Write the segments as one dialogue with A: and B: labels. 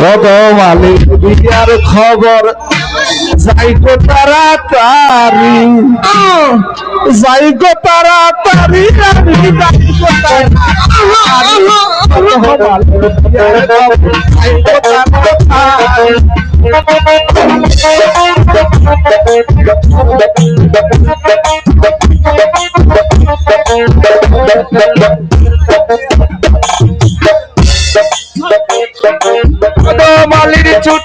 A: কত মালিক বিয়ার খবর যাই গো তাড়াতাড়ি, যাই গো তাড়াতাড়ি, আমি যাই গো মালির ছুট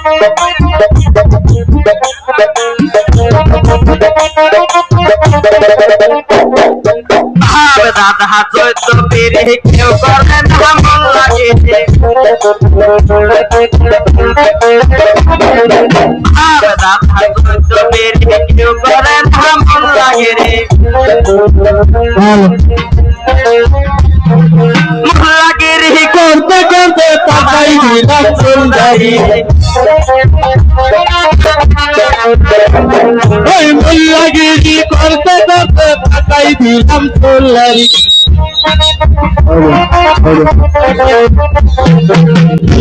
A: দাদা চৈত্র পেরে কেউ করে না মন লাগে, দাদা চৈত্র পেরে কেউ করে না মন লাগে রে, লাগে রে করতে করতে পাকাই দিলাম চুলদারি, ওই মুল্লাগিরি করতে করতে পাকাই দিলাম চুলদারি,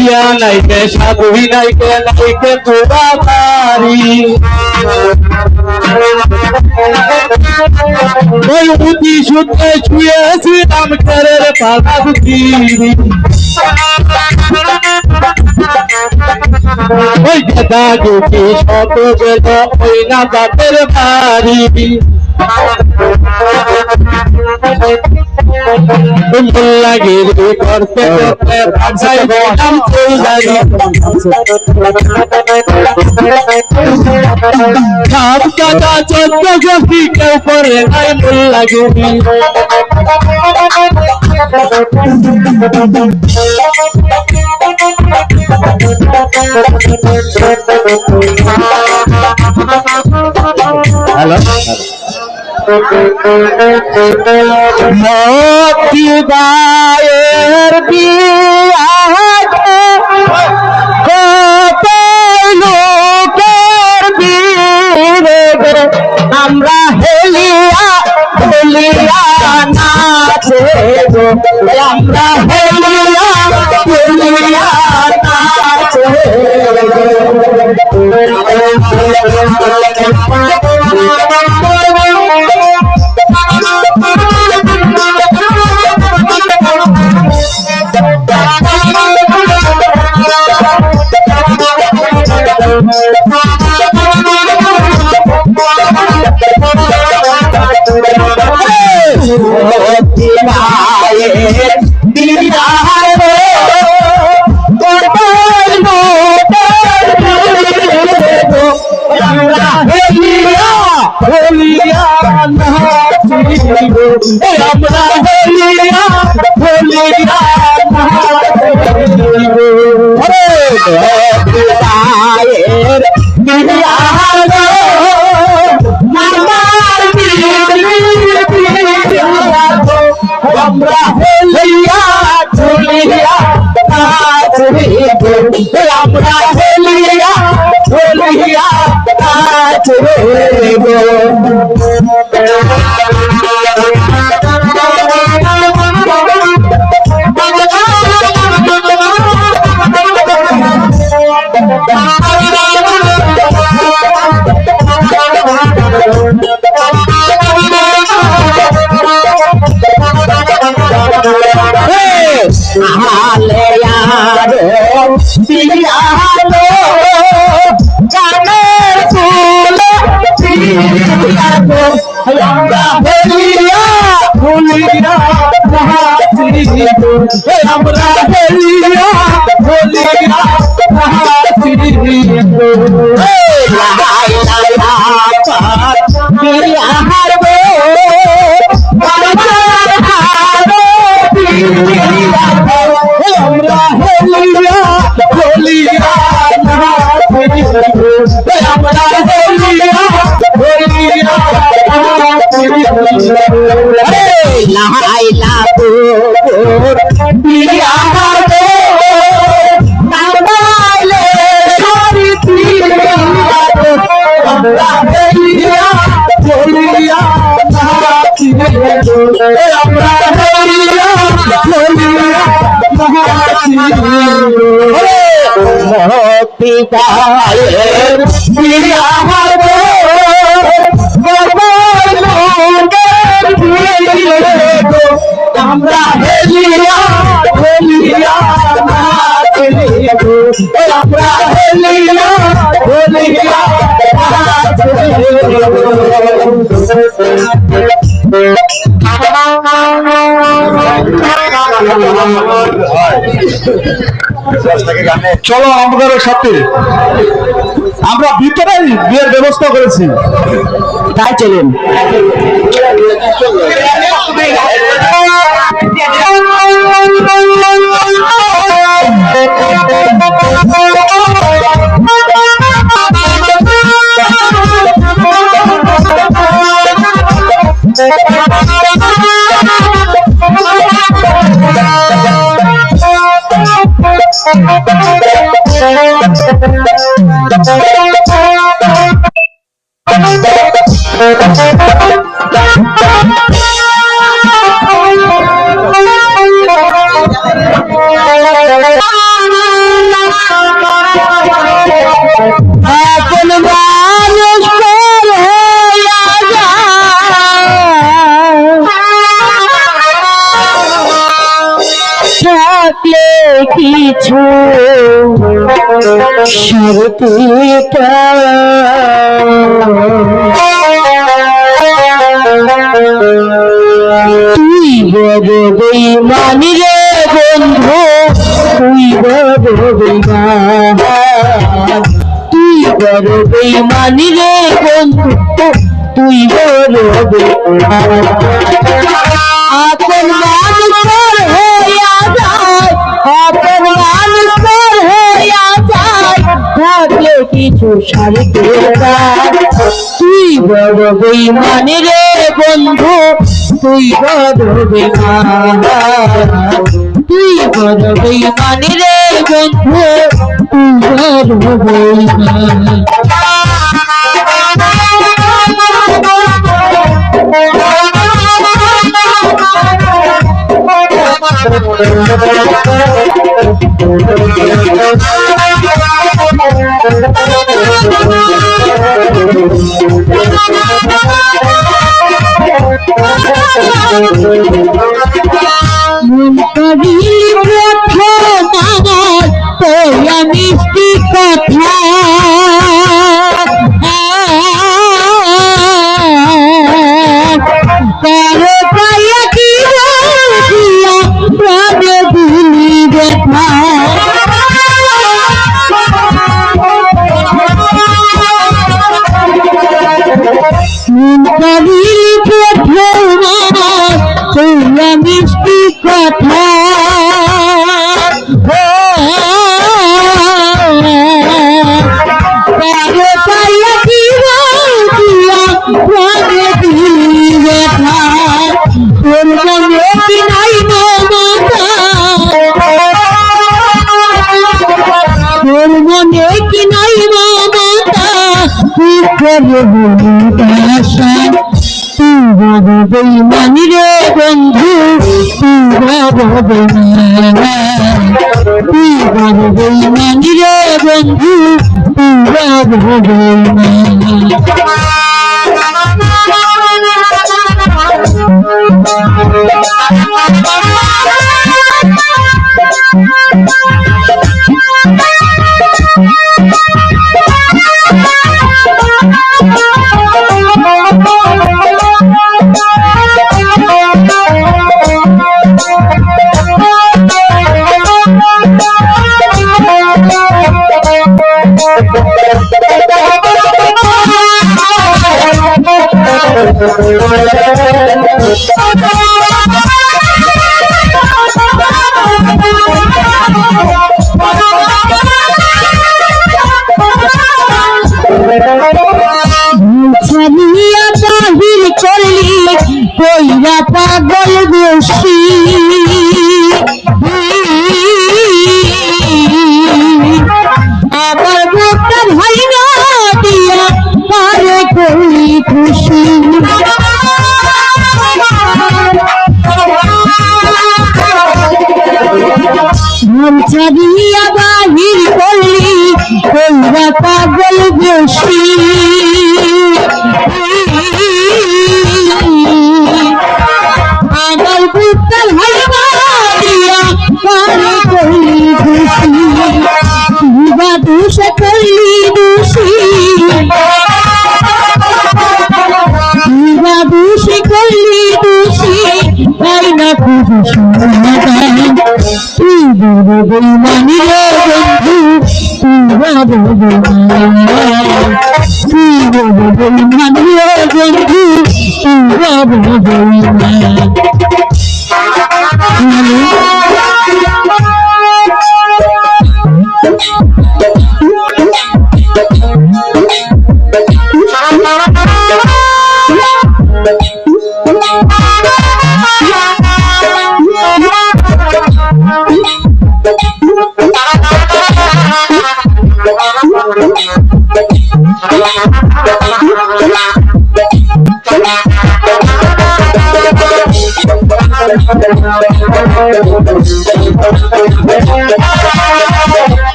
A: ইয়া নাইকে সাধুই নাইকে নাইকে তোরাতারি, ওই উতি সূত্রে শুয়েছিলাম কেরের পালা বুঝিনি, ওই গেদা গুটি শত গেল ওই না বাপের বাড়ি, মুল্লাগিরি করতে করতে পাকাই দিলাম চুলদারি, সাপ কাটা চোদ্দ গোষ্ঠী কেউ করে নাই মুল্লাগিরি, হ্যালো মতি গায়ের বিয়া কত লোকের বিয়ে আমরা হেলিয়া হেলিয়া নাচে গো, আমরা হেলিয়া হেলিয়া নাচে আমরা হেলিয়া হেলিয়া আমরা হেলিয়া ঝুলিয়া আমরা হেলিয়া ঝুলিয়া আমরা হেলিয়া হেলিয়া আমরা
B: লাইলা তোর বিয়া হবে নামাইলে সারি পিয়া আমরা হেলিয়া হেলিয়া নাচিলে আমরা হেলিয়া হেলিয়া নাচিলে পিতায়ের বিয়া হবে আমরা হেলিয়া হেলিয়া নাচিলে আমরা হেলিয়া হেলিয়া
C: চলো আমাদের সাথে আমরা ভিতরেই বিয়ের ব্যবস্থা করেছি,
B: তাই চলুন। আপন মানুষ থাকলে কিছু তুই বড় বেঈমানি রে বন্ধু, তুই বড় বেঈমান, তুই বড় বেঈমানি রে বন্ধু, তুই বড় বেঈমান। আপন মানুষের হইয়া যায়, আপন মানুষের হইয়া যায়, থাকলে কিছু সারিতে তুই বড় বেঈমানি রে বন্ধু, তুই বড় বেঈমান, তুই বড় বেঈমানি রে বন্ধু, তুই বড় বেঈমান। মিষ্টি কথা কারো পাইয়া কি দিয়া প্রাণে ভুলি ব্যথা মিষ্টি কথা বেঈমানি রে বন্ধু, তুই বড় বেঈমান, তুই বড় বেঈমানি রে বন্ধু, তুই বড় বেঈমান। বাহির করলি হইরা পাগল বেশি আবার বুকটা ভাইরা দিয়া পারে করি খুশি ঘর ছাড়িয়া বাহির করলি হইরা পাগল বেশি আমার বুকটা ভাইরা দিয়া পারে করি খুশি তুবা দোষ করলি দোষী তুবা দোষ করলি দোষী তাই না খুশি তুই বড় বেইমানি রে বন্ধু তুই বড় বেইমানি রে বন্ধু তুই বড় বেইমান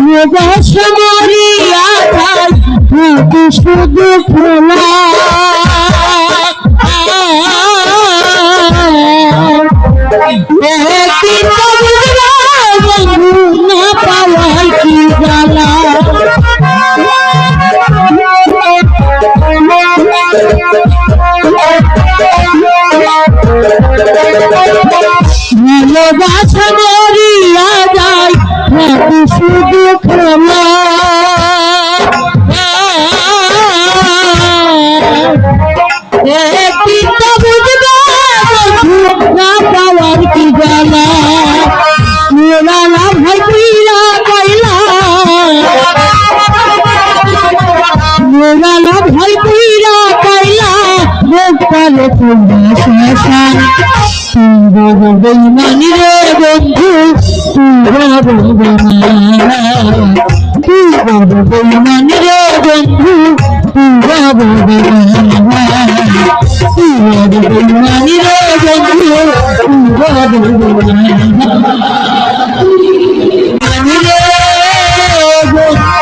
B: ভালোবাসা মরিয়া যায় শুধু ফোলা বন্ধু না পাওয়াই কি জ্বালা ভালোবাসা মরিয়া যায় শুধু খেলা একদিন তো বুঝবে বন্ধু না পাওয়ার কি জ্বালা মেলা ভাই পিলা কইলা মেলা ভাই পিলা কইলা কালে তোমরা শেষান তুই বড় বেইমানি রে বন্ধু তুই বড় বেইমান তুই বড় বেইমানি রে বন্ধু তুই বড় বেইমান তুই বড় বেইমানি রে বন্ধু তুই বড় বেইমানি রে বন্ধু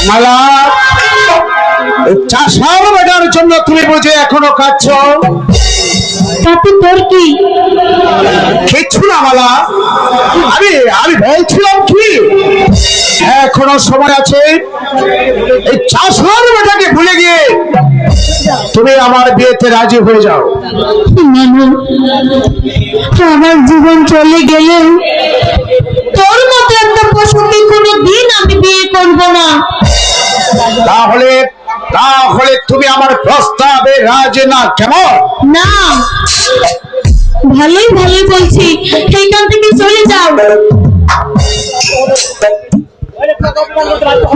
C: মালা চাষার বেটার জন্য তুমি বুঝে এখনো কাঁদছ
B: তাতে তোর কি
C: কিচ্ছু না মালা আমি আমি বলছিলাম কি এখনো সময় আছে এই চাষার বেটাকে ভুলে গিয়ে তুমি আমার বিয়েতে রাজি হয়ে যাও
B: আমার জীবন চলে গেলে তোর মতো একটা পশুকে কোনোদিন আমি বিয়ে করব না
C: তাহলে তাহলে তুমি আমার প্রস্তাবে রাজি না কেমন
B: না ভালোই ভালোই বলছি সেইখান থেকে চলে যাও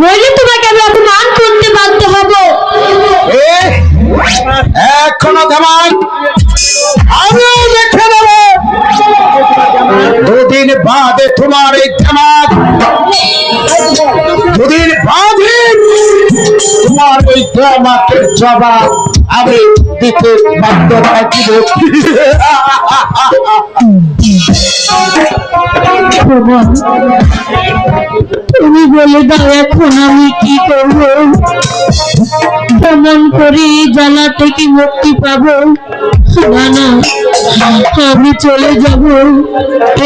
B: নইলে তোমাকে আমি অপমান করতে বাধ্য হব
C: এখনো তেমন আমিও দেখে নেব দুদিন বাদে তোমার এই ধামাক দুদিন বাদে তোমার ওই ধামাকের জবাব আমি দিতে বাধ্য থাকিব
B: তুমি বলে দাও এখন আমি কি করব কেমন করে জ্বালা থেকে মুক্তি পাবো না না আমি চলে যাব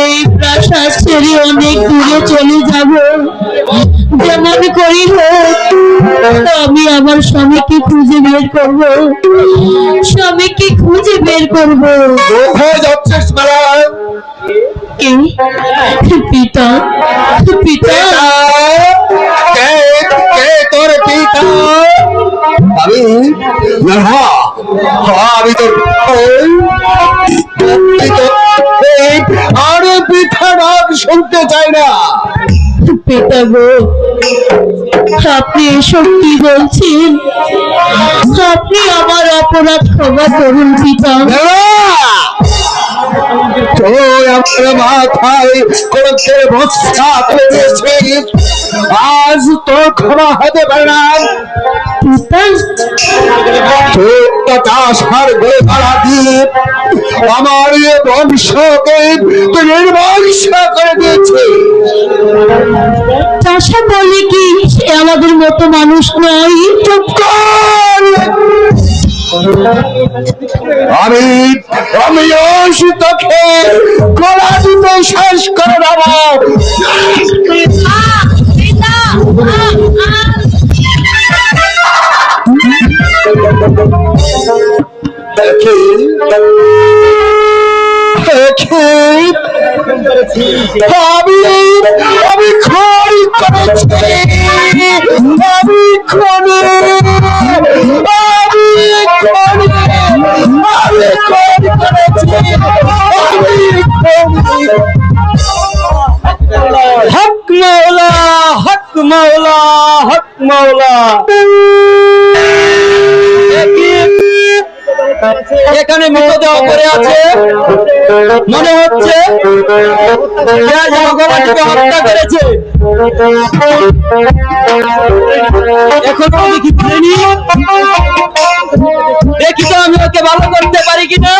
B: এই প্রাসাদ ছেড়ে অনেক দূরে চলে যাব যেমন করি হোক আমি আমার স্বামীকে খুঁজে বের করব স্বামীকে খুঁজে বের করব
C: কোথায় যাচ্ছিস মালা
B: পিতা পিতা
C: কে কে তোর পিতা আমি না আমি তোর আর পিঠা ডাক শুনতে চাই না।
B: পিতা গো, আপনি এসব কি বলছেন? আপনি আমার অপরাধ ক্ষমা করুন পিতা।
C: তুই আমার মাথায় ক্রোধের বর্ষা করেছিস, আজ তোর ক্ষমা হতে পারে না।
B: পিতা,
C: তুই চাষার গড়ে তারা দিয়ে আমার বংশকে তুই নির্বংশ করে দিয়েছিস।
B: চাষা বলে কি সে আমাদের মতো মানুষ নয়?
C: চুপ কর। আমি তোকে গলা দিতে শেষ করে দেব। আমি খড়ি করেছি, আমি খড়ি হক মাওলা, হক মাওলা, হক মাওলা। এখানে মৃতদেহ পড়ে আছে, মনে হচ্ছে ভগবানকে হত্যা করেছে। এখনো দেখি ফিরেনি, দেখি তো আমি ওকে ভালো করতে পারি কিনা।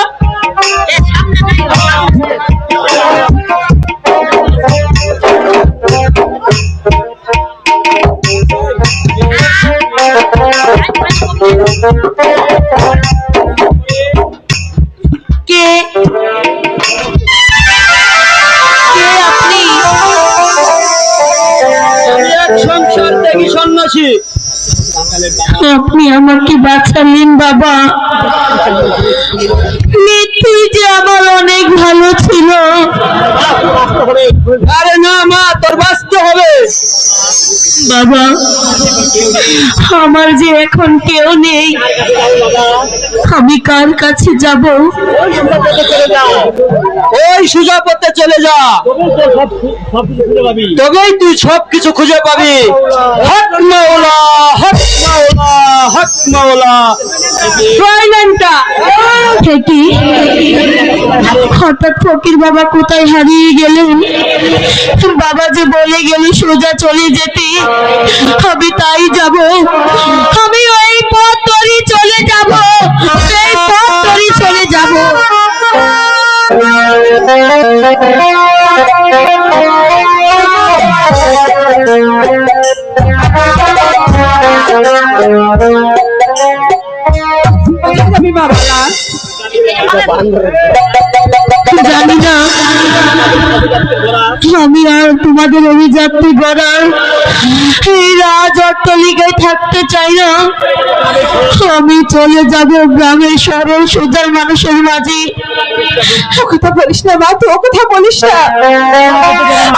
B: কে আপনি?
C: সংসার দেখি সন্ন্যাসী।
B: আপনি আমাকে বাঁচালেন বাবা। মৃত্যু যে আমার অনেক ভালো ছিল।
C: আরে না মা, তোর বাঁচতে হবে
B: বাবা, আমার যে এখন কেউ নেই, আমি কার কাছে যাব?
C: ওই সোজা পথে চলে যা, তবেই তুই সবকিছু খুঁজে পাবি। হক মাওলা, হক মাওলা, হক মাওলা।
B: কি হঠাৎ ফকির বাবা কোথায় হারিয়ে গেলেন? বাবা যে বলে গেলে সোজা চলে যেতে, আমি তাই যাব। আমি ওই পথ ধরে চলে যাব, সেই পথ ধরে চলে যাব। জানি না আমি আর তোমাদের অভিযাত্রী গড়ার এই রাজ অট্টালিকায় থাকতে চাই না। আমি চলে যাব গ্রামের সরল সোজার মানুষের মাঝে। ও কথা বলিস না মা, তো ও কথা বলিস না।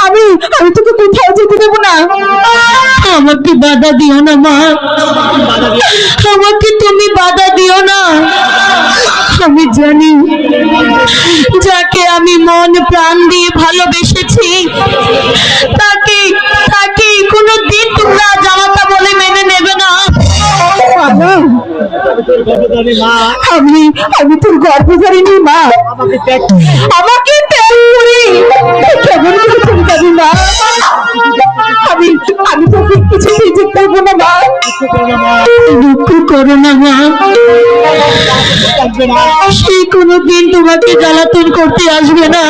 B: আমি তোকে কোথাও যেতে দেবো না। আমাকে বাধা দিও না মা, আমাকে তুমি বাধা দিও না। আমি জানি যাকে আমি মন প্রাণ দিয়ে ভালোবেসেছি, তাকে কোনোদিন তোমরা জামাতা বলে মেনে নেবে না। আমি তোর গর্ভধারিণী মা, আমাকে ত্যাগ করে কেমন করে তুমি যাবি মা? আমি তোকে কিছুতেই যেতে দেবো না মা। দুঃখ করো না মা, সে কোনোদিন তোমাকে জ্বালাতন করতে আসবে না,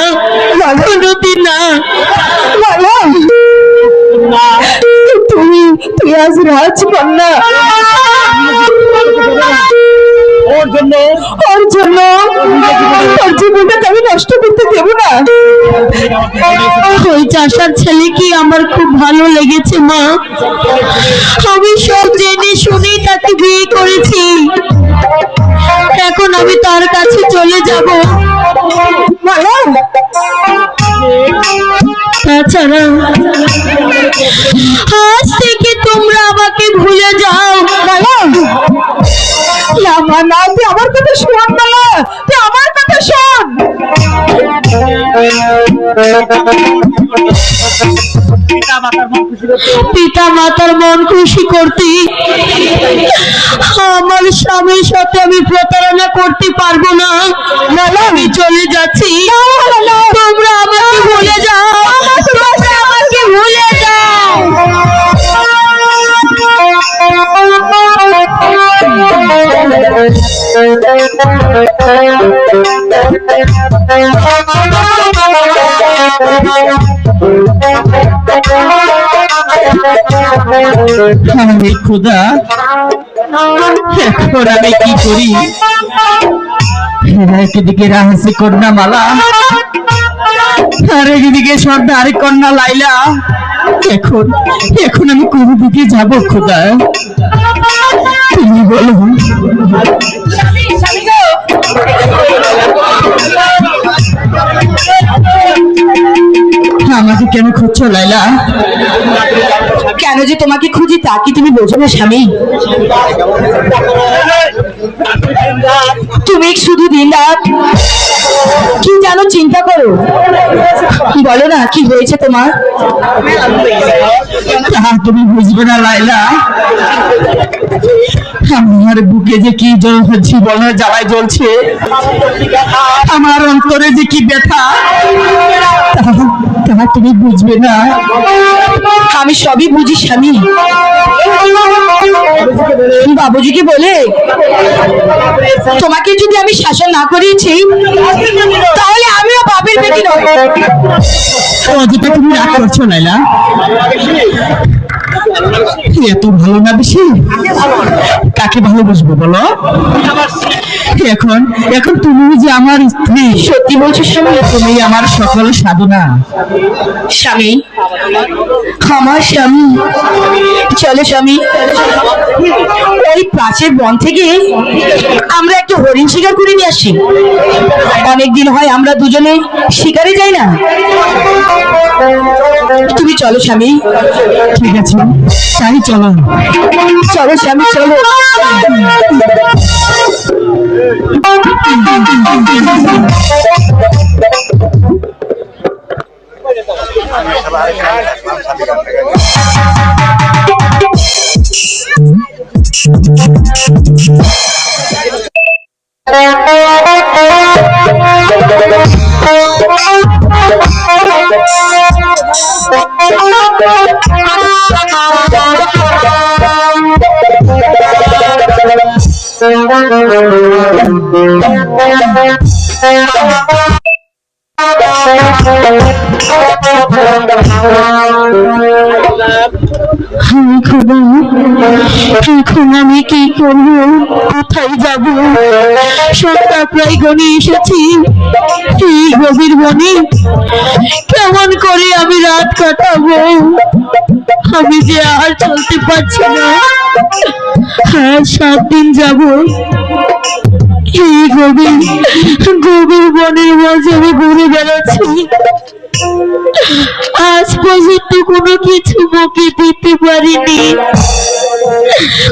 B: কোনোদিন না। তুই আজ রাজকন্যা, ওর জন্য ওর জীবনটাকে আমি নষ্ট করতে দেব না। ওই চাষার ছেলে কি আমার খুব ভালো লেগেছে মা। আমি সব জেনে শুনেই তাকে বিয়ে করেছি। এখন আমি তার কাছে চলে যাব। তাছাড়া আজ থেকে তোমরা আমাকে ভুলে যাও। না মা, না, তুই আমার কথা শোন না, তুই আমার কথা শোন। পিতা মাতার মন খুশি করতে আমার স্বামীর সাথে আমি প্রতারণা করতে পারবো না। আমি চলে যাচ্ছি, তোমরা আমাকে ভুলে যাও, আমাকে ভুলে যাও।
A: খোদা, এখন আমি কি করি? একদিকে রাহাসি কন্যা মালা, আর একদিকে সর্দার কন্যা লাইলা। এখন এখন আমি কোন দিকে যাবো খোদা, তুমি বলো। আমাকে কেন খুঁজছো লাইলা?
B: কেন যে তোমাকে খুঁজি তা কি তুমি বোঝো না স্বামী? তুমি শুধু দিন রাত কি জানো চিন্তা করো। বলো না কি হয়েছে তোমার?
A: তুমি বুঝবে না লাইলা, আমার বুকে যে কি জীবনের জ্বালায় জ্বলছে, আমার অন্তরে যে কি ব্যথা, তা তুমি বুঝবে না।
B: আমি সবই বুঝি স্বামী। বাবুজিকে বলে তোমাকে যদি আমি শাসন না করিয়েছি তাহলে আমিও বাপের বেটি নই।
A: অযথা তুমি রাগ করছো লাইলা, এত ভালো না বেশি কাকে ভালোবাসবো বলো? এখন এখন তুমি যে আমার স্ত্রী।
B: সত্যি বলছো স্বামী?
A: তুমি আমার সকল সাধনা।
B: স্বামী, আমার স্বামী, চলো স্বামী, ওই প্রাচীর বন থেকে আমরা একটা হরিণ শিকার করে নিয়ে আসি। অনেকদিন হয় আমরা দুজনে শিকারে যাই না। তুমি চলো স্বামী।
A: ঠিক আছে, তাই চলো।
B: চলো স্বামী, চলো। এখন আমি কি করবো? কোথায় যাব? সন্ধ্যা প্রায় গনে এসেছি। এই গভীর বনে কেমন করে আমি রাত কাটাবো? আমি যে আর চলতে পারছি না। আর 7 দিন যাব এই গভীর গভীর বনের মাঝে আমি ঘুরে বেড়াচ্ছি। আজ পর্যন্ত কোনো কিছু মুখে দিতে পারিনি।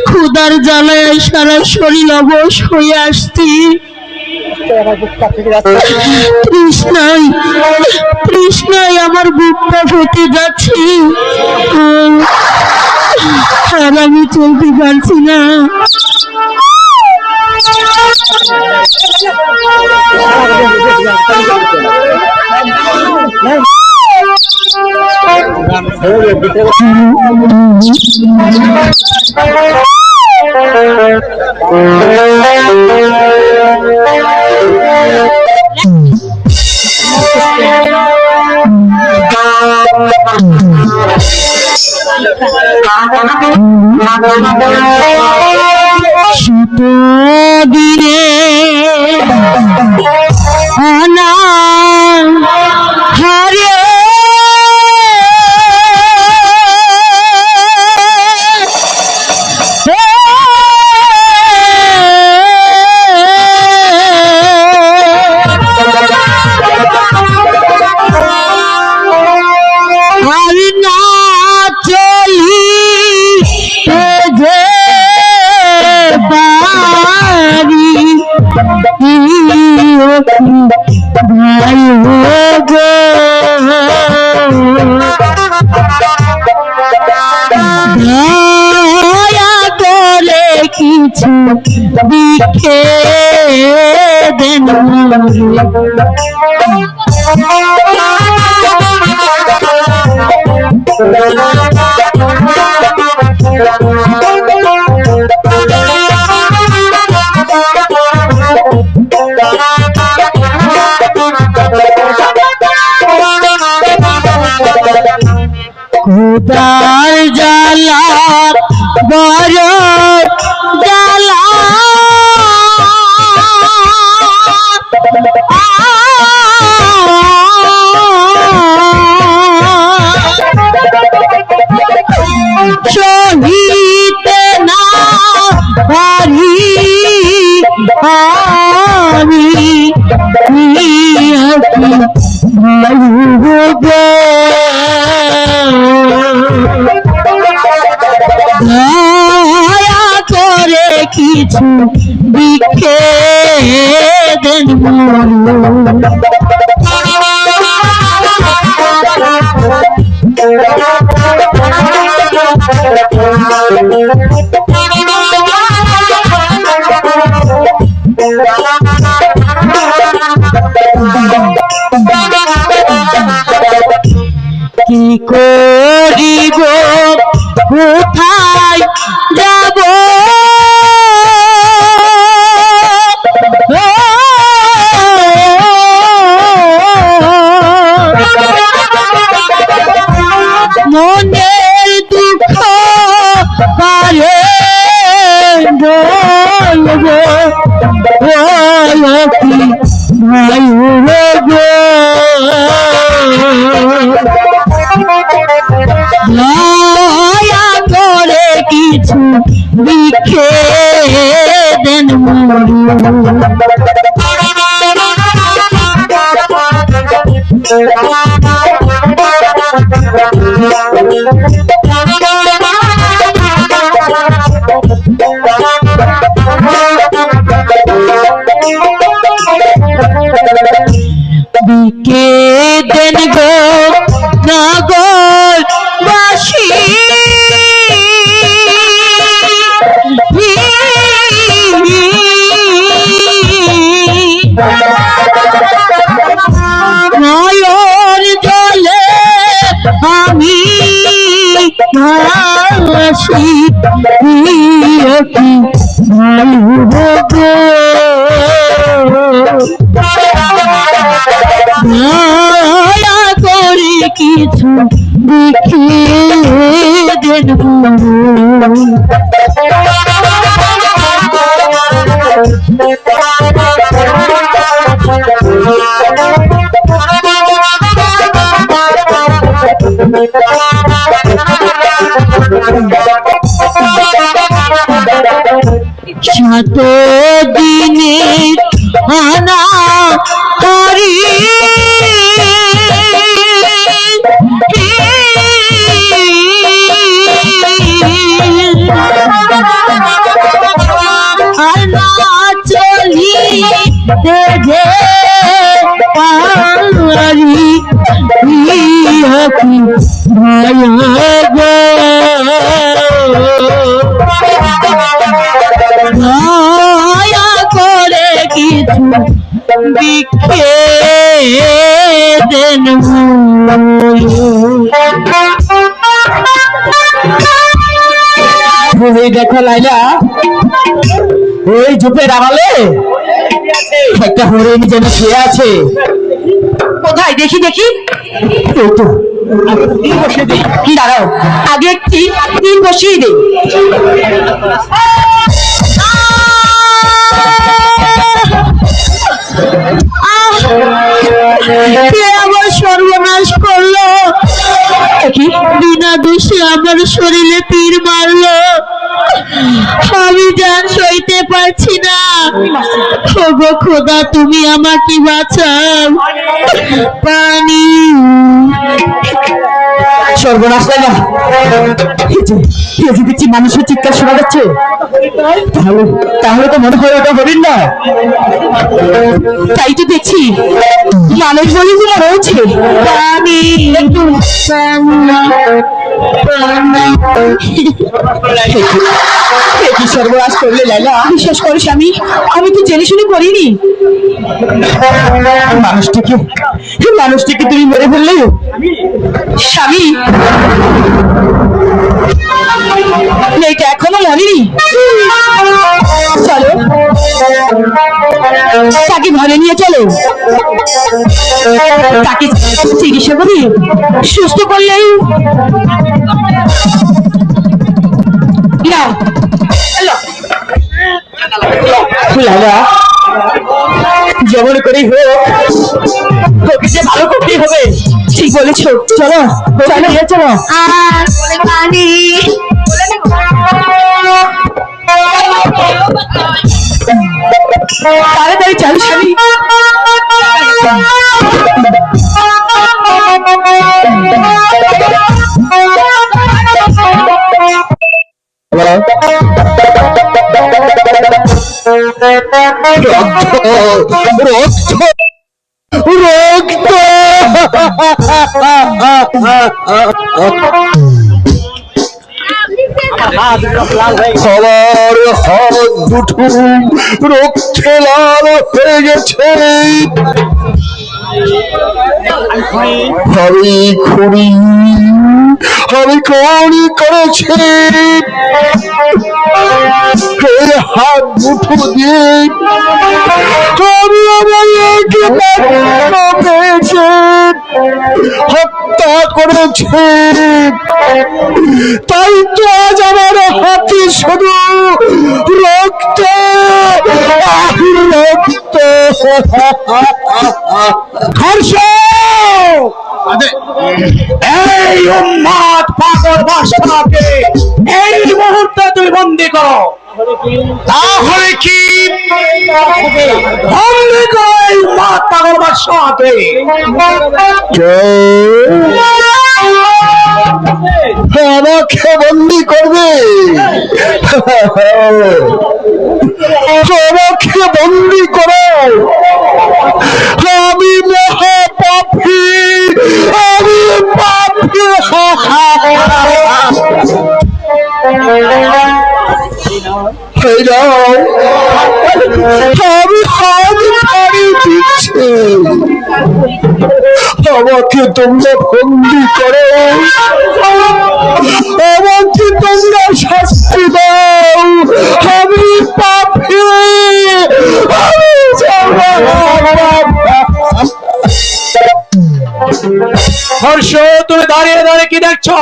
B: ক্ষুধার জ্বালায় সারা শরীর অবশ হয়ে আসছি। তৃষ্ণায় তৃষ্ণায় আমার বুকটা ফেটে যাচ্ছে, আর আমি চলতে পারছি না। দিনে আনা হারে আর না চলি ভাই গো কিছু ভিক্ষে দেন খুদার জ্বালা বড় জ্বালা সহিতে না পারি আমি দয়া করে কিছু ভিক্ষে দেন কি করিব কোথায় যাব মনের দুঃখ পারে বলবো কি ভাই দয়া করে কিছু ভিক্ষে দেন ভিক্ষে দেন গো নগর বাসী নয়ন জলে আমি হাসি দয়া করে কিছু দেখিয়ে দেন সাত দিনের আনা করি আনা চলি যে পারি দয়া করে কিছু ভিক্ষে দেন
A: দেখো লাইলা, ওই ঝোপের আড়ালে একটা হরিণ যেন শুয়ে আছে।
B: কোথায় দেখি দেখি?
A: এই তো বসে দিই।
B: দাঁড়াও, আগে একটি তীর বসিয়ে দিই। আমার সর্বনাশ করলো, বিনা দোষে আমার শরীরে তীর মারলো। আমি জান সইতে পারছি না। ওগো খোদা, তুমি আমাকে বাঁচাও। পানি
A: সর্বনাশ লাইলা, দেখছি মানুষের চিৎকার শোনা যাচ্ছে। তাহলে তাহলে তো মনে হয় ওটা হরিণ না।
B: তাই তো দেখছি, মানুষ বলে মনে হচ্ছে। পানি
A: কি সর্বনাশ করলে লাইলা?
B: বিশ্বাস করো স্বামী, আমি তো জেনে শুনে করিনি।
A: মানুষটিকে তুমি মেরে ফেললে
B: স্বামী, মেয়েটা এখনো মরেনি। চলো তাকে ঘরে নিয়ে চলো, তাকে চিকিৎসা করি সুস্থ করলেই
A: লাইলা, যেমন করেই হোক ওকে যে ভালো করতেই হবে।
B: ঠিক বলেছো,
A: চলো চলো নিয়ে চলো।
B: তাড়াতাড়ি চলো স্বামী।
C: রক্ত সবার হাত দুটো রক্তে লাল হয়ে গেছে। আমি খুনি করেছি। এই হাত দুটো দিয়ে আমি আমার পেয়েছি, হত্যা করেছি। তাই তো আজ আমার হাতে শুধু রক্ত রক্ত।
D: এই উন্মাদ পাগল বাদশাকে এই মুহূর্তে তুমি বন্দী করো।
C: তাহলে কি
D: বন্দী করো এই উন্মাদ পাগল বাদশাকে।
C: আমাকে বন্দি করবে? আমাকে বন্দি করো? আমি মহাপাপী, আমি পাপী। আমি হাত ছাড়িয়ে দিচ্ছি, আমাকে তোমরা বন্দি করো, আমাকে তোমরা শাস্তি দাও। আমি পাপী, আমি
D: হর্ষ, তুমি দাঁড়িয়ে দাঁড়িয়ে কি দেখছো?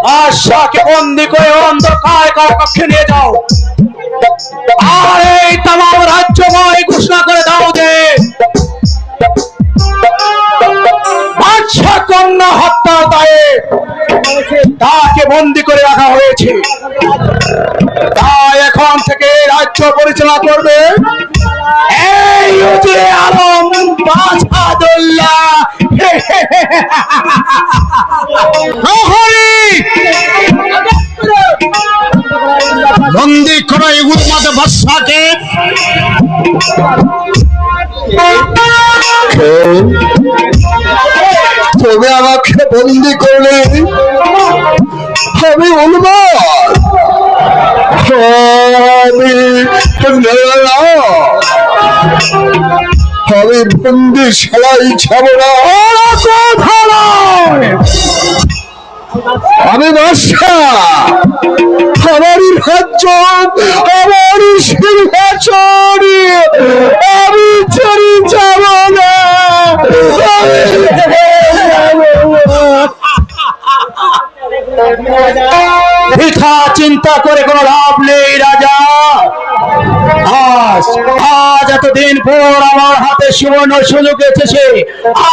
D: বাদশাকে বন্দি করে অন্ধকার কক্ষে নিয়ে যাও, আর এই তামাম রাজ্যময় ঘোষণা করে দাও যে বাদশা কন্যা হত্যার দায়ে তাকে বন্দি করে রাখা হয়েছে। তাই এখন থেকে রাজ্য পরিচালনা করবে এই উজিরে আলম বাদশাহুল্লাহ।
C: বন্দি করো এই উন্মাদ বাদশাকে। তুমি আমাকে বন্দি করলে, আমি উন্মাদ, আমি বন্দি সেলাই ছাব না। আমি বাদশা, আমারই রাজ্য, আমারই সিংহাসন, আমি চুরি যাব না।
D: বৃথা চিন্তা করে কোনো লাভ নেই রাজা। আজ এতদিন পর আমার হাতে সুবর্ণ সুযোগ এসেছে,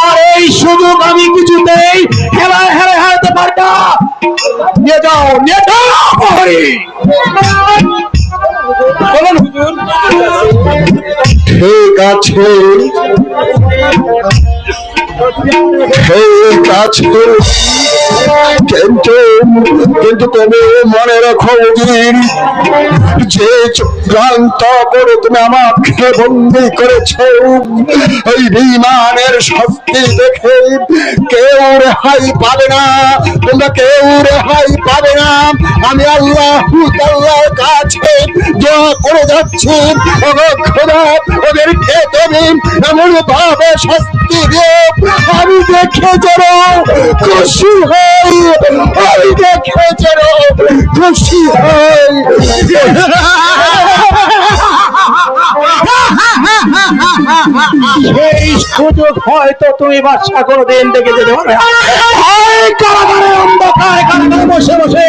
D: আর এই সুযোগ আমি কিছুতেই হারাতে পারি না। নিয়ে যাও, নিয়ে যাও প্রহরী। বলুন হুজুর।
C: ঠিক আছে, এই কাজ করো, কিন্তু কিন্তু তুমি মনে রাখো উজির, যে চক্রান্ত করে তুমি আমাকে বন্দি করেছ, ওই বিমানের শক্তি দেখে কেউ রেহাই পাবে না, তোমরা কেউ রেহাই পাবে না। আমি আল্লাহর কাছে দোয়া করে যাচ্ছি, খোদা ওদেরকে তুমি এমন ভাবে শাস্তি দিও আমি দেখে যেন খুশি হই, আমি দেখে যেন খুশি হই।
D: এই সুযোগ হয়তো তুমি বাদশা কোনোদিন দেখে যেতে পারবে। এই কারাগারে অন্ধকার কারাগারে বসে বসে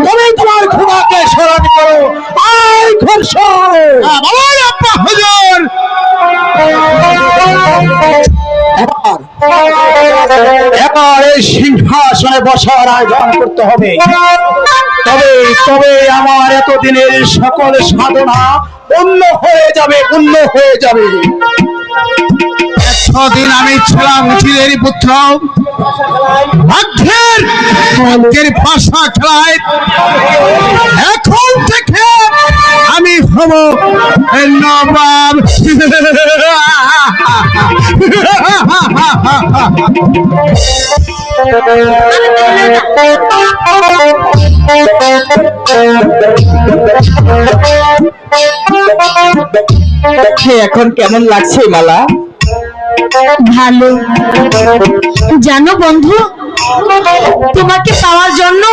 D: তুমি তোমার খোদাকে স্মরণ করো। আয় ঘর্ষণ
C: হুজুর,
D: এবার এই সিংহাসনে বসার আয়োজন করতে হবে, তবে তবে আমার এতদিনের সকল সাধনা পূর্ণ হয়ে যাবে, পূর্ণ হয়ে যাবে।
C: এতদিন আমি ছিলাম উজিরের পুত্র, ভাগ্যের ভাষা খেলায় এখন থেকে আমি হব নবাব।
A: এখন কেমন লাগছে মালা?
B: ভালো। জানো বন্ধু, তোমাকে পাওয়ার জন্য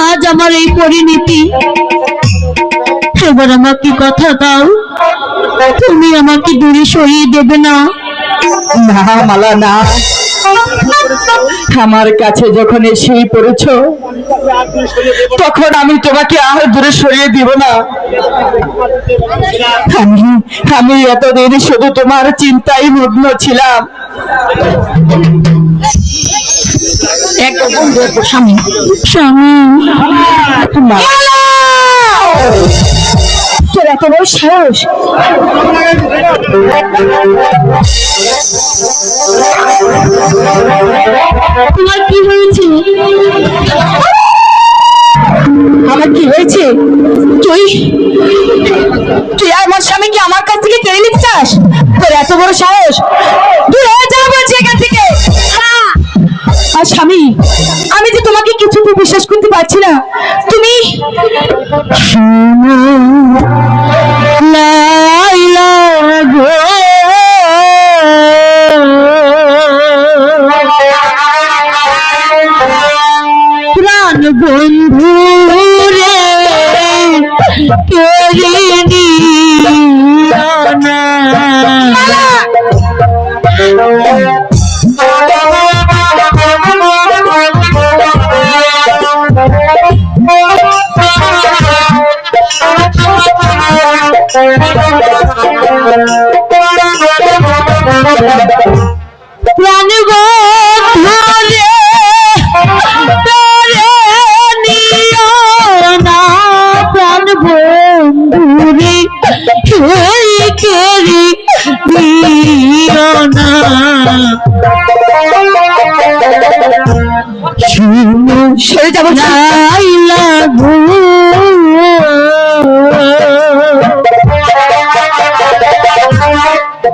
B: আজ আমার এই পরিণতি। এবার আমাকে কথা দাও, তুমি আমাকে দূরে সরিয়ে দেবে না?
A: না মালা না, আমার কাছে যখন এসেই পড়েছ তখন আমি তোমাকে আর দূরে সরিয়ে দিব না। আমি এতদিন শুধু তোমার চিন্তায় মগ্ন ছিলাম।
B: স্বামী স্বামী,
A: তোর এত বড় সাহস!
B: তোমার কি হয়েছে?
A: আমার কি হয়েছে? তুই তুই আমার স্বামীকে আমার কাছ থেকে কেড়ে নিতে চাস? তোর এত বড় সাহস! দূর হয়ে যা বলছি এখান থেকে। আর স্বামী, আমি যে তোমাকে কিছুতে বিশ্বাস করতে পারছি না। তুমি
B: লাইলা গো, প্রাণ বন্ধু রে কেড়ে নিও না। প্রাণ বন্ধু রে নিও না, প্রাণ বন্ধু রে কেড়ে নিও না।
A: সরে যাবো।
B: লাইলা গো,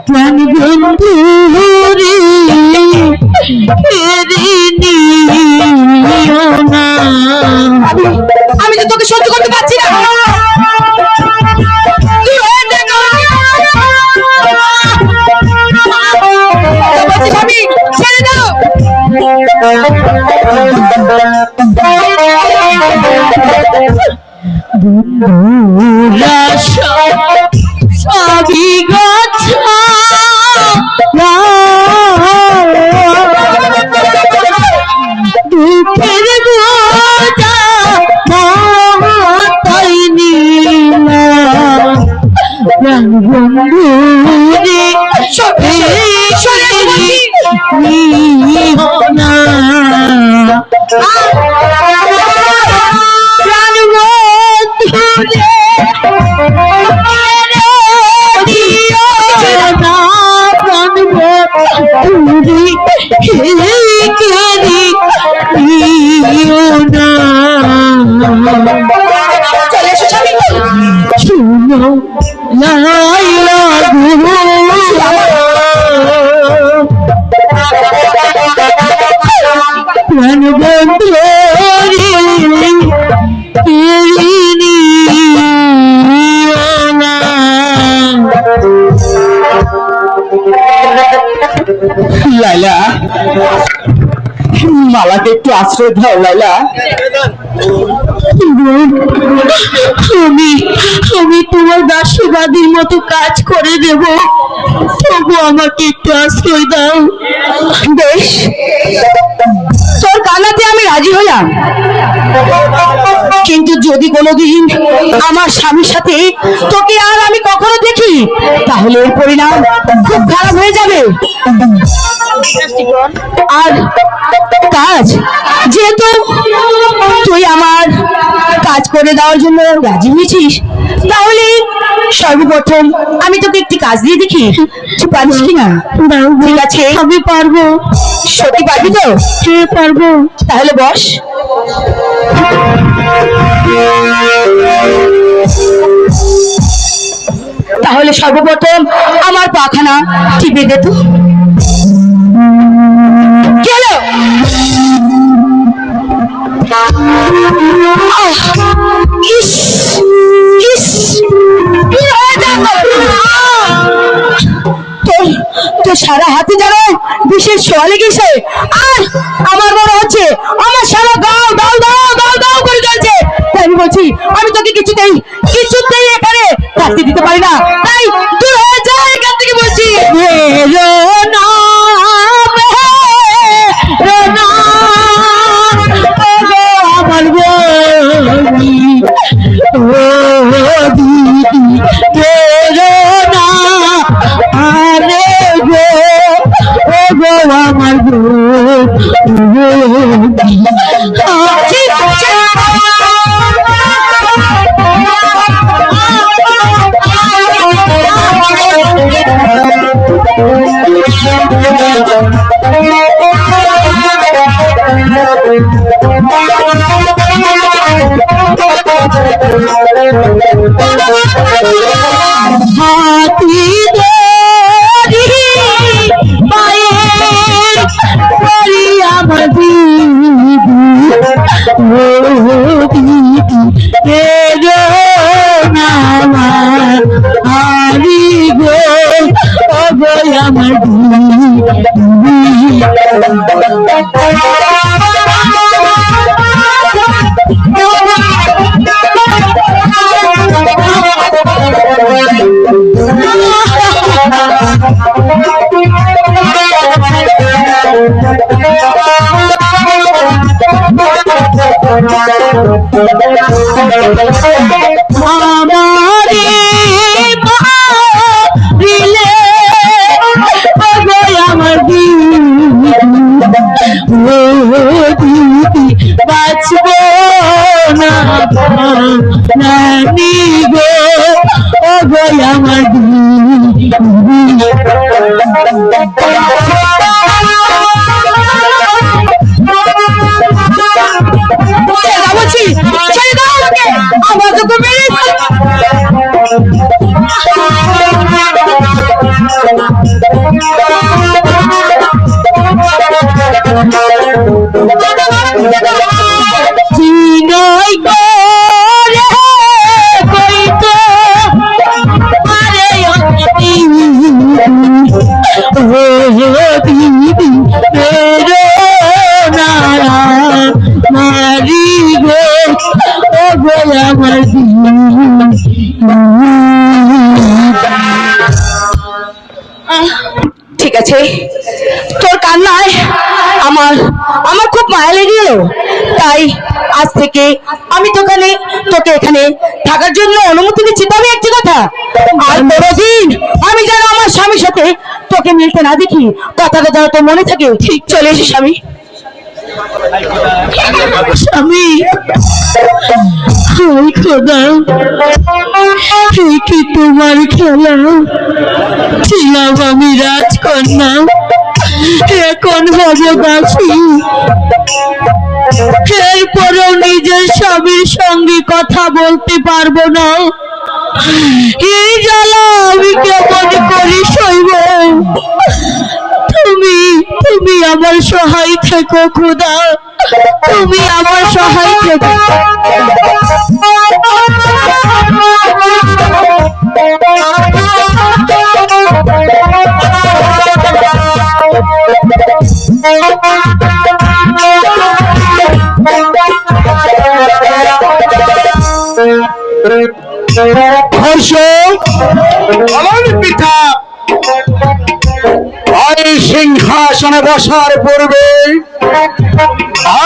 B: প্রাণ বন্ধু রে কেড়ে নিও না।
A: আমি যে তোকে সহ্য করতে পারছি না। তুই হয়ে যা গো। বলছি স্বামী, ছেড়ে দাও।
B: সবই গছা দুঃখের বোঝা মাথায় নিলাম, প্রাণ বন্ধু রে নিও না। প্রাণ বন্ধু রে নিও না, প্রাণ বন্ধু তুমি দিও না।
A: চলে এসো স্বামী।
B: শুনো লাইলা গো, প্রাণ বন্ধু
A: লাইলা, মালাকে একটু আশ্রয় দাও লাইলা।
B: আমি আমি তোমার দাসবাদীর মতো কাজ করে দেব, তবু আমাকে একটু আশ্রয় দাও।
A: বেশ, তোর কান্নাতে আমি রাজি হলাম, কিন্তু যদি কোনোদিন আমার স্বামীর সাথে তোকে আর আমি কখনো দেখি, তাহলে এর পরিণাম খুব খারাপ হয়ে যাবে। আর কাজ, যেহেতু তুই আমার কাজ করে দেওয়ার জন্য রাজি হয়েছিস, তাহলে সর্বপ্রথম আমি তোকে একটি কাজ দিয়ে দেখি, তুই পারিস কিনা। ঠিক আছে,
B: আমি পারবো।
A: সত্যি পারবি তো?
B: হ্যাঁ পারবো।
A: তাহলে বস। তাহলে সর্বপ্রথম আমার পাখানা টিপে দে তো। কি হলো? ইস ইস, কি হয়ে গেল? তোর সারা হাতে যেন বিশেষ ছোঁয়া লেগেছে, আর আমার মনে হচ্ছে আমার সারা গাও দাও দাও দাও দাও করে জ্বলছে। তাই আমি বলছি, আমি তোকে কিছুতেই এখানে থাকতে দিতে পারি না, তাই তুই হয়ে যা এখান থেকে বলছি।
B: আমার বলি ও দিদি প্রেরণা, আরে গো ও গো আমার গো। হাতি দড়ি পায়ের পরি আমার দিদি ও দিদি প্রেরণা হারি গো ও গো আমার আমারে দিলে আমার দিদি ও দিদি বাঁচব না নানি গো ও গো আমার দিদি।
A: বলছি ছেড়ে দাও আমাকে, আমার তোকে মেরে
B: চিনই করে কইতো আরে দিদি প্রেরণা মারি গো ও গো আমার দিদি।
A: ঠিক আছে, তোর কান্নায় আমার আমার খুব মায়া লেগে গেল, তাই আজ থেকে আমি তোকে এখানে থাকার জন্য অনুমতি দিচ্ছি। তবে একটি কথা, আর কোনোদিন আমি যেন আমার স্বামীর সাথে তোকে মিলতে না দেখি, কথাটা যেন তোর মনে থাকে। ঠিক, চলে এসে স্বামী।
B: স্বামী, হায় খোদা, এই কি তোমার খেলা? ছিলাম আমি রাজ রাজকন্যা, এখন হব দাসী। এরপরেও নিজের স্বামীর সঙ্গে কথা বলতে পারবো না। এই জ্বালা আমি কেমন করি সইব? তুমি তুমি আমার সহায় থেকো খোদা, তুমি আমার সহায় থেকো।
C: হর্ষ বলুন পিতা, এই সিংহাসনে বসার পূর্বে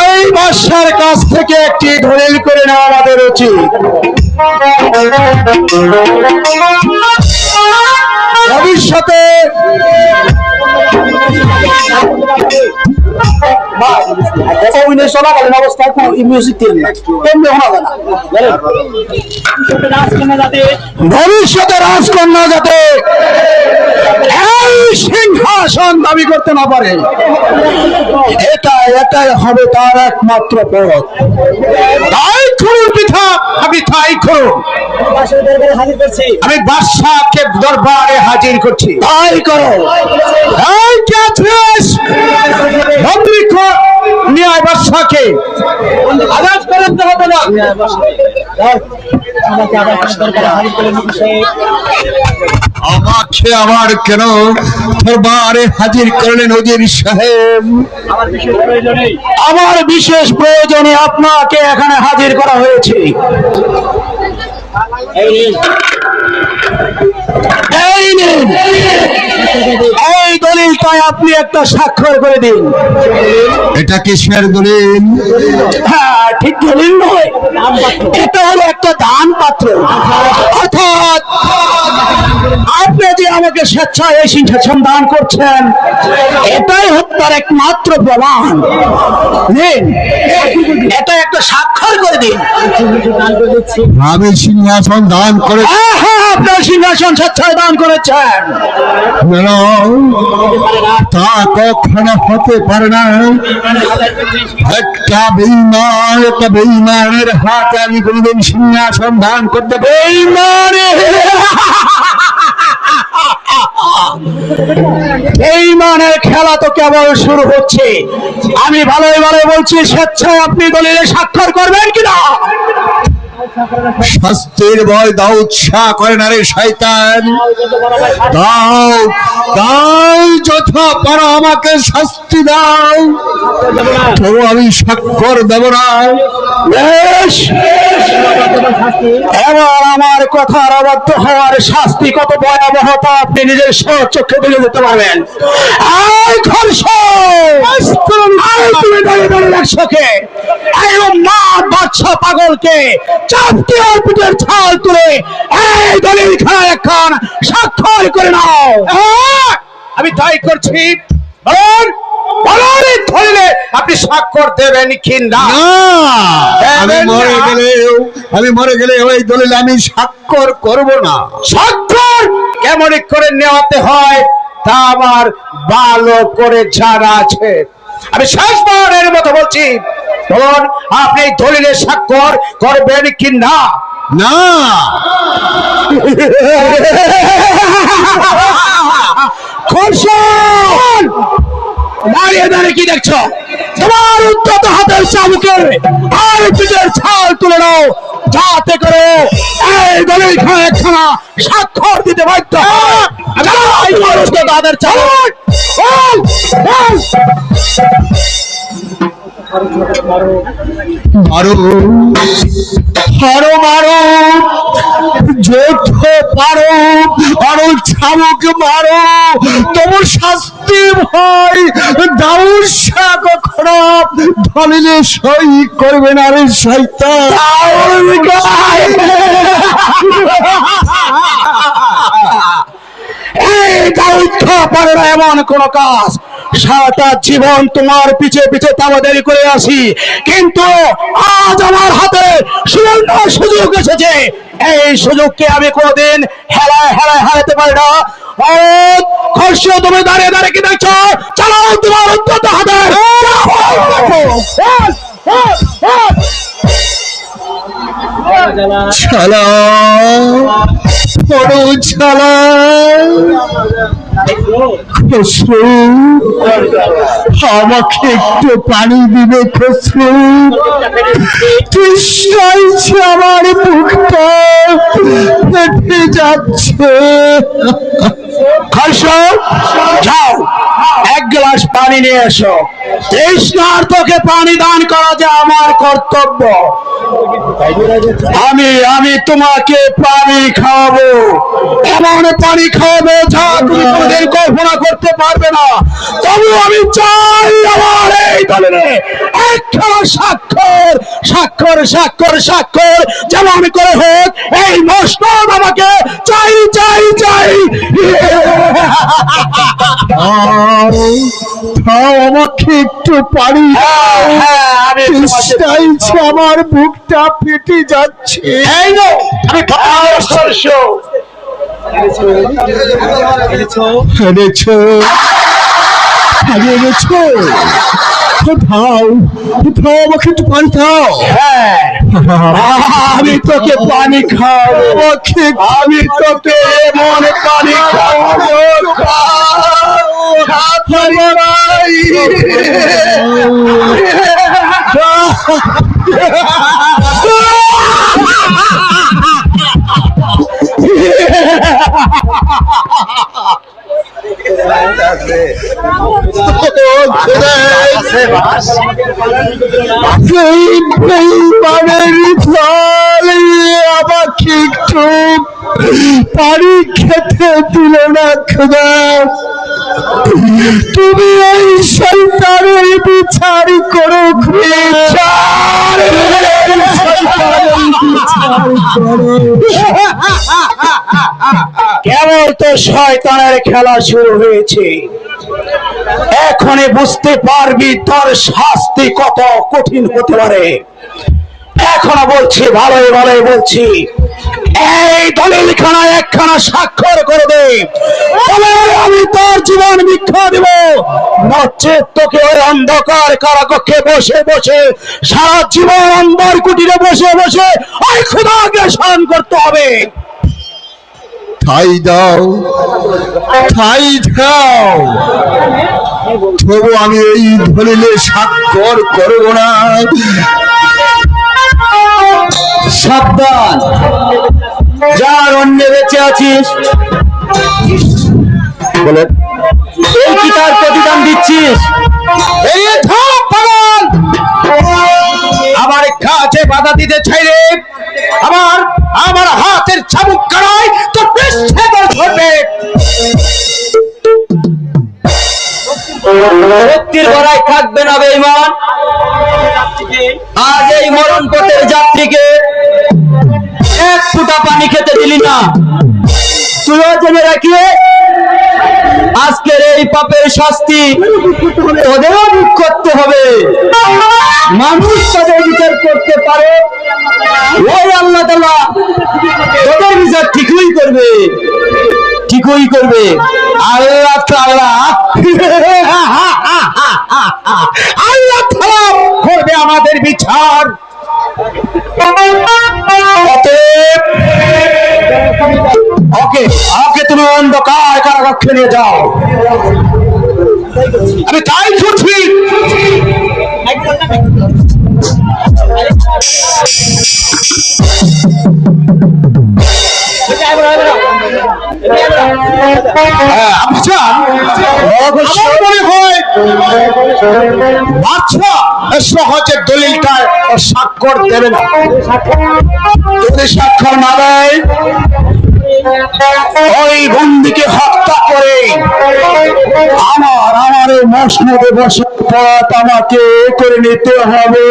C: এই বাদশার কাছ থেকে একটি দলিল করে নেওয়া আমাদের উচিত। ভবিষ্যতে অভিনয় চলাকালীন অবস্থায় মিউজিক দিন না, এমনি শোনা যায় না। ভবিষ্যতে রাজকন্যা যাতে এই সিংহাসন দাবি করতে না পারে, এটাই হবে তার একমাত্র পথ। তাই করুন পিতা, আপনি তাই করুন। আমি বাদশাহকে দরবারে হাজির করছি। তাই করো। এই কে আছিস? মন্ত্রী ন্যায় বাদশাহকে আদেশ করতে হবে না। আমাকে আবার কেন দরবারে হাজির করলেন ওজির সাহেব? আমার বিশেষ প্রয়োজনে আপনাকে এখানে হাজির করা হয়েছে। এই নিন, এই দলিলটাই আপনি একটা স্বাক্ষর করে দিন। এটা কিসের দলিল? হ্যাঁ, ঠিক দলিল নয়, এটা হলো একটা দান পাত্র। অর্থাৎ আপনি যে আমাকে স্বেচ্ছায় এই সিংহাসন দান করছেন, এটাই হত্যার একমাত্র প্রমাণ। নিন, এটা একটা স্বাক্ষর করে দিন। আমি সিংহাসন দান করে, হ্যাঁ, আপনার সিংহাসন স্বেচ্ছায় দান করেছেন। তা কখনো হতে পারে না। একটা বেঈমানের হাতে আমি কোনদিন সিংহাসন দান করতে বেঈমানের খেলা তো কেবল শুরু হচ্ছে। আমি ভালোই ভালো বলছি, স্বেচ্ছায় আপনি দলিলে স্বাক্ষর করবেন কিনা? শাস্তির ভয় দাও, উৎসাহ করে না রে শয়তান। দাও দাও, যথা পারো আমাকে শাস্তি দাও, তো আমি স্বাক্ষর দেব না। বেশ, এবার আমার কথার অবাধ্য হওয়ার শাস্তি কত ভয়াবহ তা আপনি নিজের চোখে দেখে যেতে পারবেন। তুমি দাঁড়িয়ে দাঁড়িয়ে একশোকে মা বাচ্চা পাগলকে চাপটি আর পিঠের ছাল তুলে এই দলিল খায় এখন স্বাক্ষর করে নাও। আমি তাই করছি। আপনি স্বাক্ষর দেবেন কি না? আমি মরে গেলে ওই দলিল আমি স্বাক্ষর করব না। স্বাক্ষর কেমন করে নেওয়াতে হয় তা আমার ভালো করে জানা আছে। আমি শেষবারের মতো বলছি, বলুন আপনি দলিলে স্বাক্ষর করবেন কি না? না। দাঁড়িয়ে দাঁড়িয়ে কি দেখছো? তোমার উদ্যত হাতের চাবুকে আর পিঠের ছাল তুলে নাও, যাতে করে এই দলিল খায় একখানা স্বাক্ষর দিতে বাধ্য হয়। তাদের চাবুক মারো মারো মারো, যত পারো আরো ছাবুক মারো, তোমার শাস্তি ভয় দাউসা কখনো দলিলে সই করবে না রে শয়তান। এমন কোন কাজ সারাটা জীবন তোমার পিছে পিছে তাবাদারি করে আসি, কিন্তু আজ আমার হাতে সুবর্ণ সুযোগ এসেছে। এই সুযোগকে আমি কোনদিন হেলায় হেলায় হারাতে পারি না।
D: খর্ষ তুমি দাঁড়িয়ে দাঁড়িয়ে কি দেখছো? চালাও তোমার অত্যন্ত হাতে।
C: ছালা বড় ছালা খসরু, আমাকে একটু পানি দিবে খসরু? তৃষ্ণাইছে আমার বুকটা ফেটে যাচ্ছে।
D: খর্ষ, যাও এক গ্লাস পানি নিয়ে এসো। তৃষ্ণার্তকে পানি দান করা যে আমার কর্তব্য। আমি তোমাকে পানি খাওয়াবো, এমন পানি খাওয়াবো যা তুমি কোনোদিন কল্পনা করতে পারবে না। তবু আমি চাই আমার এই দলে একখানা স্বাক্ষর স্বাক্ষর স্বাক্ষর স্বাক্ষর যেমন করে হোক এই মসনদ আমাকে চাই চাই চাই।
C: আমাকে একটু পানি তৃষ্ণাইছে আমার বুকটা ফেটে যাচ্ছে।
D: এই নো আমি খর্ষ।
C: এনেছো এনেছো কোথাও কোথাও আমাকে একটু পানি দাও।
D: হ্যাঁ, আমি তোকে পানি খাওয়াবো, আমি তোকে এমন পানি খাওয়াবো
C: আমাকে একটু পানি খেতে দিল না খোদা। তুমি এই শয়তানের বিচার করো,
D: কেবল তো শয়তানের খেলা শুরু হয়েছে। এখনই বুঝতে পারবি তোর শাস্তি কত কঠিন হতে পারে। এখনো বলছি, ভালোই ভালোই বলছি, এই দলিলখানা একখানা স্বাক্ষর করে দে, তবে আমি তোর জীবন ভিক্ষা দিব। নচেত তোকে ওই অন্ধকার কারাকক্ষে বসে বসে সারা জীবন অন্ধকার কুটিরে বসে বসে ওই খোদাকে স্মরণ করতে হবে।
C: ঠাই দাও, ঠাই দাও, তবু আমি এই দলিলে স্বাক্ষর করবো না।
A: সাবধান, যার অন্য বেঁচে আছিস
C: বলেন,
A: এই কি তার প্রতিদান দিচ্ছিস?
D: বেরিয়ে থাক পাগল! আমার কাছে বাধা দিতে চাইলে আমার আমার হাতের চাবুক কারাই তোর পৃষ্ঠে করে ধরবে।
A: মুক্তির গড়াই থাকবে না বেঈমান। আজ এই মরণ পথের যাত্রীকে এক ফোঁটা পানি খেতে দিলি না। তুইও জেনে রাখি, আজকের এই পাপের শাস্তি তোদেরও ভোগ করতে হবে। মানুষ তাদের বিচার করতে পারে, ওই আল্লাহ তাআলা তোদের বিচার ঠিকই করবে, ঠিকই করবে। আল্লাহ তাআলা
D: আল্লাহ তাআলা করবে আমাদের বিচার। অতএব ওকে ওকে তুমি অন্ধকার কারাকক্ষে নিয়ে যাও। আমি তাই করছি। সহজে দলিলটা স্বাক্ষর দেবে না। যদি স্বাক্ষর না দেয়, ওই বন্দীকে হত্যা করে আমার এই মসনদে বসে পথ আমাকে করে নিতে হবে।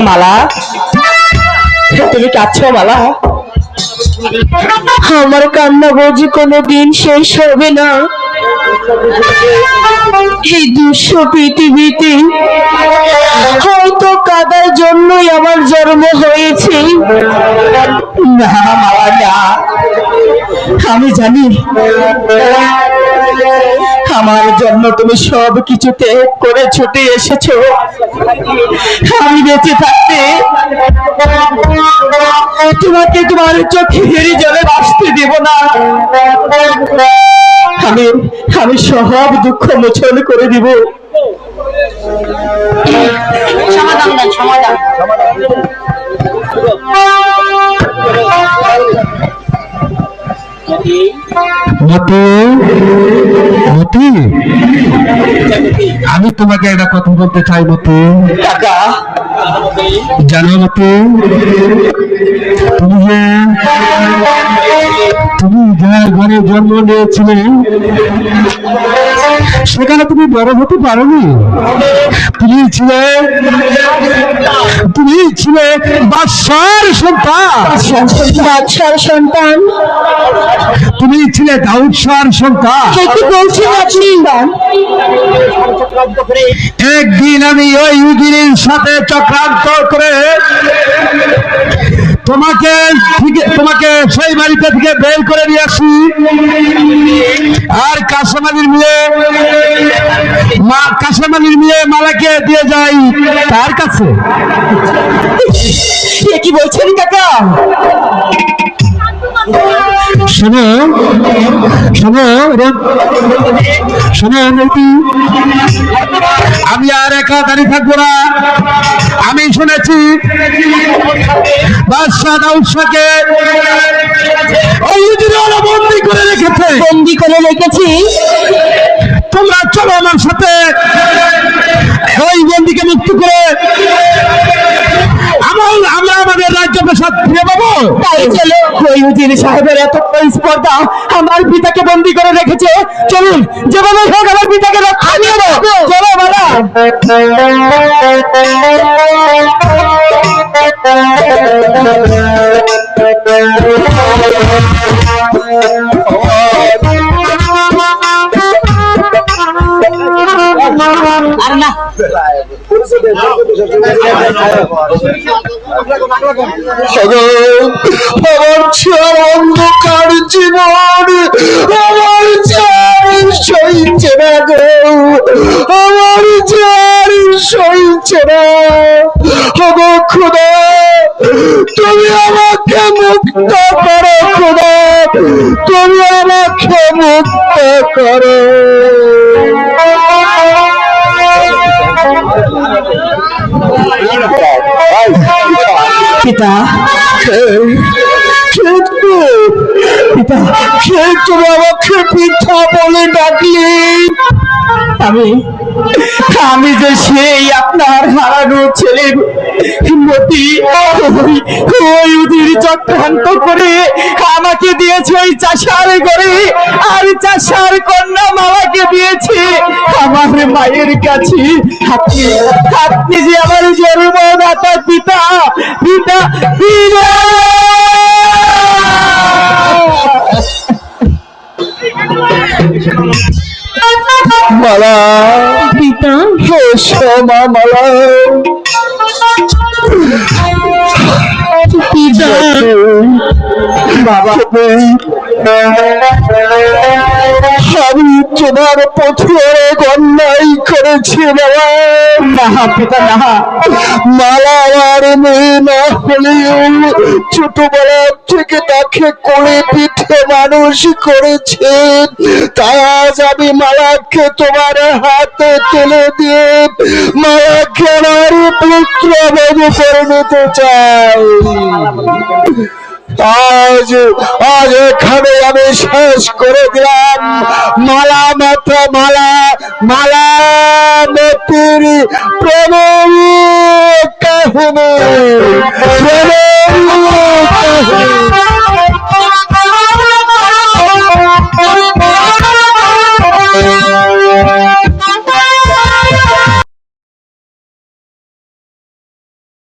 A: মালা, তুমি কাঁদছো মালা?
B: আমার কান্না বুঝি কোনোদিন শেষ হবে না? এই দুঃস্ব পৃথিবীতে হয়তো কাদার জন্যই আমার জন্ম হয়েছে।
A: না মালা না, আমি জানি আমার জন্য তুমি সব কিছু ত্যাগ করে ছুটে এসেছো। আমি বেঁচে থাকতে তোমাকে তোমার চোখের জলে ভাসতে দেব না। আমি সব দুঃখ মোচন করে দিব।
B: সমাধান দেন, সমাধান।
C: মতি, মতি, আমি তোমাকে একটা কথা বলতে চাই মতি।
A: কাকা,
C: জানো মতি, তুমি যার ঘরে জন্ম নিয়েছিলে সেখানে তুমি বড় হতে পারোনি। তুমি ছিলে বাদশার সন্তান।
B: বাদশার সন্তান?
C: তুমি ছিলে দাউদ শাহর সন্তান।
B: কি বলছেন আপনি?
C: একদিন আমি ওই ইহুদির সাথে চক্রান্ত করে তোমাকে সেই বাড়িতে থেকে বের করে নিয়ে আসি, আর কাশেমানির মেয়ে মালাকে দিয়ে যাই তার কাছে।
A: কি বলছেন কাকা?
C: শোনো শোনো শোনো মতি, আমি আর একা দাঁড়িয়ে থাকবো না। আমি শুনেছি বাদশাহ দাউদ শাহকে বন্দি করে রেখেছে।
B: বন্দি করে রেখেছি?
C: তোমরা চলো আমার সাথে, ওই বন্দিকে মুক্ত করে আমরা আমাদের রাজ্য প্রসাদ ফিরে পাবো।
A: তাই চলো। ওই উজির সাহেবের এত স্পর্ধা আমার পিতাকে বন্দি করে রেখেছে। চলুন, যেভাবে হোক আমার পিতাকে রক্ষা দেব। চলো মালা।
B: আর না,
C: আমার চার অন্ধকার জীবন, আমার চার সইছে না গো, আমার চার সইছে না। গো খোদা, তুমি আমাকে মুক্ত করো খোদা, তুমি আমাকে মুক্ত করো।
A: পিতা,
C: পিতা, তুমি আমাকে পিতা বলে ডাকলি?
A: আমি যে সেই আপনার হারানো ছেলে মতি, ওই উদির চক্রান্ত করে আমাকে দিয়েছে ওই চাষার ঘরে, আর চাষার কন্যা মামাকে দিয়েছে আমার মায়ের কাছে। আপনি যে আমার জন্মদাতা পিতা, পিতা পিতা।
C: মালা,
B: পিতা।
C: সোমা মালা,
B: পিতা,
C: বাবা, আমি তোমার পথে অন্যায় করেছি বাবা।
A: না পিতা, না।
C: মালা আর মেয়ে না হলেও ছোটবেলা থেকে তাকে করে পিঠে মানুষ করেছে। তাই আজ আমি মালাকে তোমার হাতে তুলে দিয়ে মালাকে আমার পুত্র বধূ করে নিতে চাই। আজ আজ এখানে আমি শেষ করে দিলাম। মালা মাত্র মালা, মালা মতির প্রেমের কাহিনী, প্রেমের কাহিনী।